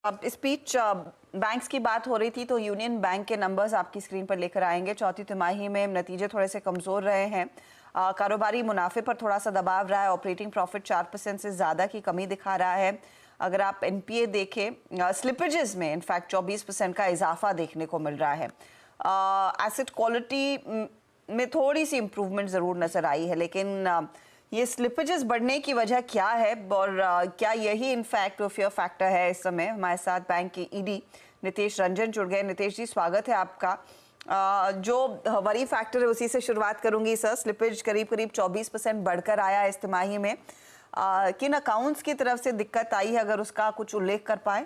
अब speech banks की बात हो रही थी तो यूनियन बैंक के नंबर्स आपकी स्क्रीन पर लेकर आएंगे। चौथी तिमाही में नतीजे थोड़े से कमजोर रहे हैं। कारोबारी मुनाफे पर थोड़ा सा दबाव रहा है। ऑपरेटिंग प्रॉफिट 4% से ज़्यादा की कमी दिखा रहा है। अगर आप एनपीए देखें, स्लिपेजेस में इनफैक्ट 24% का इजाफा देखने को मिल रहा है। एसेट क्वालिटी में थोड़ी सी इम्प्रूवमेंट ज़रूर नज़र आई है, लेकिन ये स्लिपेजेस बढ़ने की वजह क्या है और क्या यही इनफैक्ट फेयर फैक्टर है? इस समय हमारे साथ बैंक के ईडी नितेश रंजन जुड़ गए। नितेश जी, स्वागत है आपका। जो वरी फैक्टर है उसी से शुरुआत करूंगी सर। स्लिपेज करीब करीब 24% बढ़कर आया इस तिमाही में। किन अकाउंट्स की तरफ से दिक्कत आई है, अगर उसका कुछ उल्लेख कर पाए?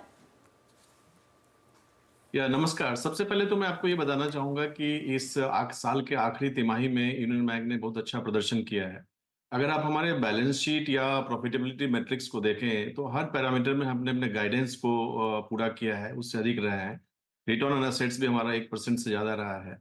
नमस्कार। सबसे पहले तो मैं आपको ये बताना चाहूंगा कि इस साल के आखिरी तिमाही में यूनियन बैंक ने बहुत अच्छा प्रदर्शन किया है। अगर आप हमारे बैलेंस शीट या प्रॉफिटेबिलिटी मैट्रिक्स को देखें तो हर पैरामीटर में हमने अपने गाइडेंस को पूरा किया है, उससे अधिक रहा है। रिटर्न ऑन एसेट्स भी हमारा 1% से ज्यादा रहा है।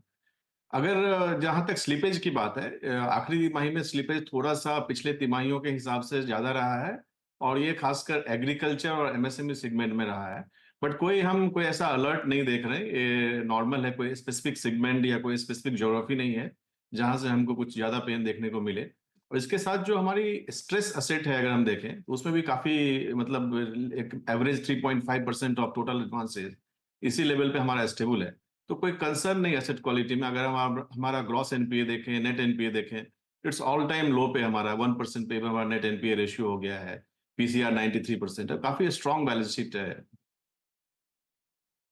अगर जहां तक स्लीपेज की बात है, आखिरी तिमाही में स्लीपेज थोड़ा सा पिछले तिमाहियों के हिसाब से ज्यादा रहा है, और ये खासकर एग्रीकल्चर और एमएसएमई सेगमेंट में रहा है। बट हम कोई ऐसा अलर्ट नहीं देख रहे। ये नॉर्मल है, कोई स्पेसिफिक सेगमेंट या कोई स्पेसिफिक ज्योग्राफी नहीं है जहां से हमको कुछ ज्यादा पेन देखने को मिले। और इसके साथ जो हमारी स्ट्रेस असेट है, अगर हम देखें तो उसमें भी काफी मतलब एक एवरेज 3.5% ऑफ टोटल एडवांसेस इसी लेवल पे हमारा स्टेबल है। तो कोई कंसर्न नहीं एसेट क्वालिटी में। अगर हम हमारा ग्रॉस एनपीए देखें, नेट एनपीए देखें, इट्स ऑल टाइम लो पे हमारा 1% पे हमारा नेट एनपीए रेशियो हो गया है। पीसीआर 93% है, काफी स्ट्रॉन्ग बैलेंस शीट है।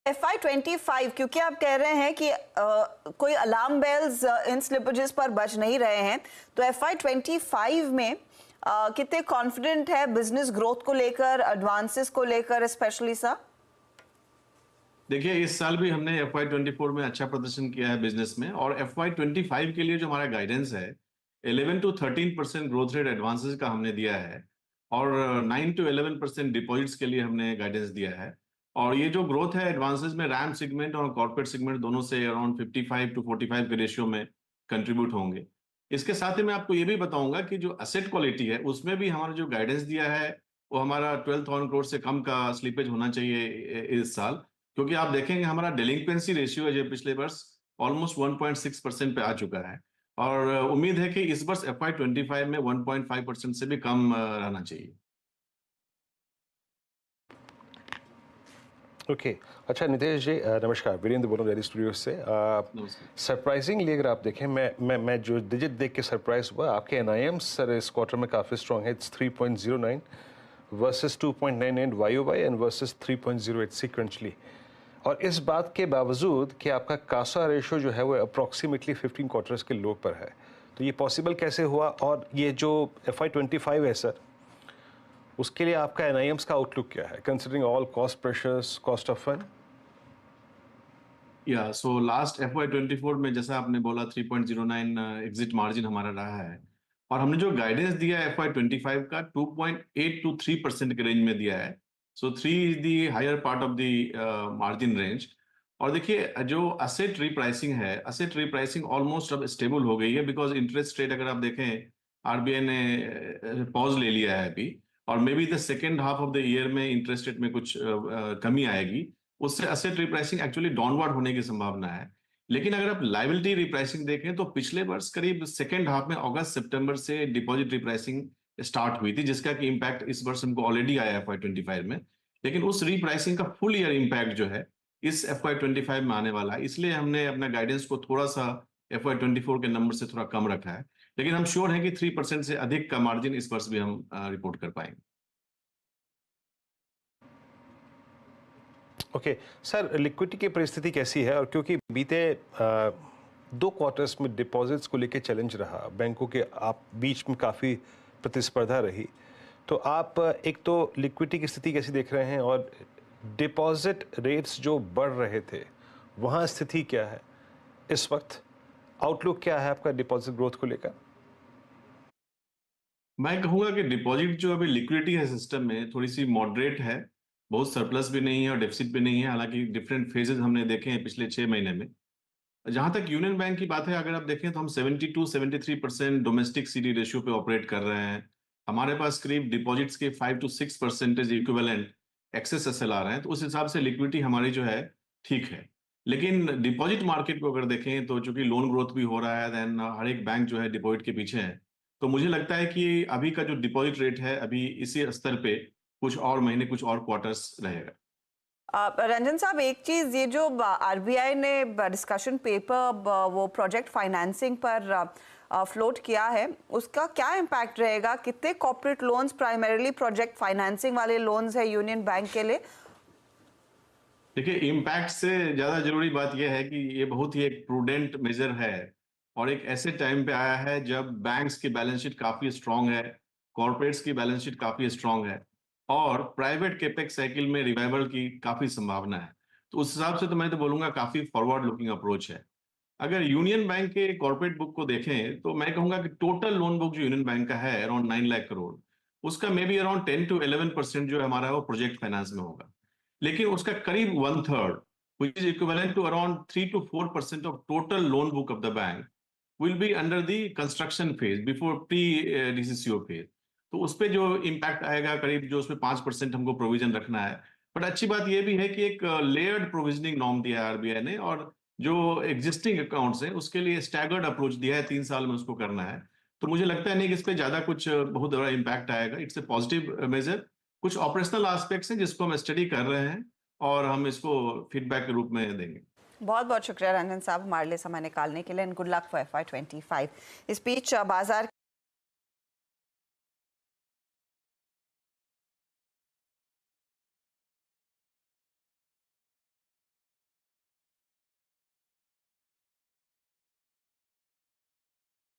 FY25, क्योंकि आप कह रहे हैं कि कोई अलार्म बेल्स इन स्लिपेजेस पर बज नहीं रहे हैं, तो FY25 में कितने कॉन्फिडेंट है बिजनेस ग्रोथ को लेकर, एडवांसेस को लेकर स्पेशली सर? देखिए, इस साल भी हमने FY24 में अच्छा प्रदर्शन किया है बिजनेस में, और FY25 के लिए जो हमारा गाइडेंस है 11 to 13% ग्रोथ रेट एडवांसेस का हमने दिया है, और 9 to 11% डिपॉजिट्स के लिए हमने गाइडेंस दिया है। और ये जो ग्रोथ है एडवांसेस में रैम सेगमेंट और कॉर्पोरेट सेगमेंट दोनों से अराउंड 55 to 45 के रेशियो में कंट्रीब्यूट होंगे। इसके साथ ही मैं आपको ये भी बताऊंगा कि जो एसेट क्वालिटी है उसमें भी हमारा जो गाइडेंस दिया है वो हमारा 12,000 करोड़ से कम का स्लीपेज होना चाहिए इस साल। क्योंकि आप देखेंगे हमारा डेलिंक्वेंसी रेशियो है जो पिछले वर्ष ऑलमोस्ट 1.6% पे आ चुका है, और उम्मीद है कि इस वर्ष FY25 में 1.5% से भी कम रहना चाहिए। ओके अच्छा नितेश जी, नमस्कार। वीरेंद्र बोल रहा हूँ दिल्ली स्टूडियो से। नमस्कार। सरप्राइजिंगली अगर आप देखें, मैं जो डिजिट देख के सरप्राइज हुआ, आपके एनआईएम सर इस क्वार्टर में काफ़ी स्ट्रॉन्ग है। It's 3.09 versus 2.98 YOY and versus 3.08 sequentially. और इस बात के बावजूद कि आपका कासा रेशो जो है वो अप्रॉक्सीमेटली 15 क्वार्टर्स के लो पर है, तो ये पॉसिबल कैसे हुआ? और ये जो FY25 है सर, उसके लिए आपका एनआईएम्स का आउटलुक क्या है, considering all cost pressures, cost of fund? So last FY24 में जैसा आपने बोला 3.09 एग्जिट मार्जिन हमारा रहा है, और हमने जो गाइडेंस दिया है FY25 का 2.8 to 3% के रेंज में दिया है। So 3 is the higher part of the margin range. और देखिए, जो असेट रिप्राइसिंग है, असेट रिप्राइसिंग ऑलमोस्ट अब स्टेबल हो गई है, बिकॉज इंटरेस्ट रेट अगर आप देखें आरबीआई ने पॉज ले लिया है अभी, और may be the second half of the year में इंटरेस्ट रेट में कुछ कमी आएगी। उससे एसेट रिप्राइसिंग एक्चुअली डाउनवर्ड होने की संभावना है। लेकिन अगर आप लाइबिलिटी रिप्राइसिंग देखें तो पिछले वर्ष करीब सेकेंड हाफ में अगस्त सितंबर से डिपॉजिट रिप्राइसिंग स्टार्ट हुई थी, जिसका कि इम्पैक्ट इस वर्ष हमको ऑलरेडी आया FY25 में। लेकिन उस रिप्राइसिंग का फुल ईयर इम्पैक्ट जो है इस FY25 में आने वाला है, इसलिए हमने अपना गाइडेंस को थोड़ा सा FY24 के नंबर से थोड़ा कम रखा है। लेकिन हम श्योर हैं कि 3% से अधिक का मार्जिन इस वर्ष भी हम रिपोर्ट कर पाएंगे। ओके सर, लिक्विडिटी की परिस्थिति कैसी है? और क्योंकि बीते 2 क्वार्टर्स में डिपॉजिट्स को लेके चैलेंज रहा, बैंकों के आप बीच में काफ़ी प्रतिस्पर्धा रही, तो आप एक तो लिक्विडिटी की स्थिति कैसी देख रहे हैं, और डिपॉजिट रेट्स जो बढ़ रहे थे वहाँ स्थिति क्या है इस वक्त? आउटलुक क्या है आपका डिपॉजिट ग्रोथ को लेकर? मैं कहूंगा कि डिपॉजिट जो अभी लिक्विडिटी है सिस्टम में थोड़ी सी मॉडरेट है। बहुत सरप्लस भी नहीं है और डेफिसिट भी नहीं है, हालांकि डिफरेंट फेजेस हमने देखे हैं पिछले 6 महीने में। जहां तक यूनियन बैंक की बात है, अगर आप देखें तो हम 72-73% डोमेस्टिक सीडी रेशियो पे ऑपरेट कर रहे हैं। हमारे पास करीब डिपॉजिट्स के 5 to 6% इक्विवेलेंट एक्सेस SLR हैं, तो उस हिसाब से लिक्विडिटी हमारी जो है ठीक है। लेकिन डिपॉजिट मार्केट को अगर देखें तो चूंकि लोन ग्रोथ भी हो रहा है, देन हर एक बैंक जो है डिपॉजिट के पीछे है, तो मुझे लगता है कि अभी का जो डिपॉजिट रेट है अभी इसी स्तर पे कुछ और महीने, कुछ और क्वार्टर्स रहेगा। रंजन साहब, एक चीज, ये जो आरबीआई ने डिस्कशन पेपर वो प्रोजेक्ट फाइनेंसिंग पर फ्लोट किया है, उसका क्या इम्पैक्ट रहेगा? कितने corporate loans primarily project financing वाले लोन्स है यूनियन बैंक के लिए? देखिए, इम्पैक्ट से ज्यादा जरूरी बात यह है कि ये बहुत ही एक प्रूडेंट मेजर है और एक ऐसे टाइम पे आया है जब बैंक्स की बैलेंस शीट काफी स्ट्रांग है, कॉर्पोरेट्स की बैलेंस शीट काफी स्ट्रांग है और प्राइवेट कैपेक्स साइकिल में रिवाइवल की काफी संभावना है। तो उस हिसाब से तो मैं तो बोलूंगा काफी फॉरवर्ड लुकिंग अप्रोच है। अगर यूनियन बैंक के कॉर्पोरेट बुक को देखें तो मैं कहूंगा कि टोटल लोन बुक जो यूनियन बैंक का है अराउंड 9 लाख करोड़, उसका मे बी अराउंड 10 to 11% जो हमारा है वो प्रोजेक्ट फाइनेंस में होगा। लेकिन उसका करीब 1/3 which is equivalent to around 3 to 4% of total loan book of the bank will be under the construction phase before pre DCCO phase। तो उस पे जो इम्पैक्ट आएगा करीब जो उसमें 5% हमको प्रोविजन रखना है। बट अच्छी बात ये भी है कि एक लेयर्ड प्रोविजनिंग नॉर्म दिया है आरबीआई ने और जो एग्जिस्टिंग अकाउंट्स हैं उसके लिए स्टैगर्ड अप्रोच दिया है, 3 साल में उसको करना है। तो मुझे लगता है नहीं कि इस पे ज्यादा कुछ बहुत बड़ा इम्पैक्ट आएगा। It's a positive measure. कुछ ऑपरेशनल एस्पेक्ट्स हैं जिसको हम स्टडी कर रहे हैं और हम इसको फीडबैक के रूप में देंगे। बहुत बहुत शुक्रिया रंजन साहब हमारे लिए समय निकालने के लिए, and good luck for FY25। इस बीच बाजार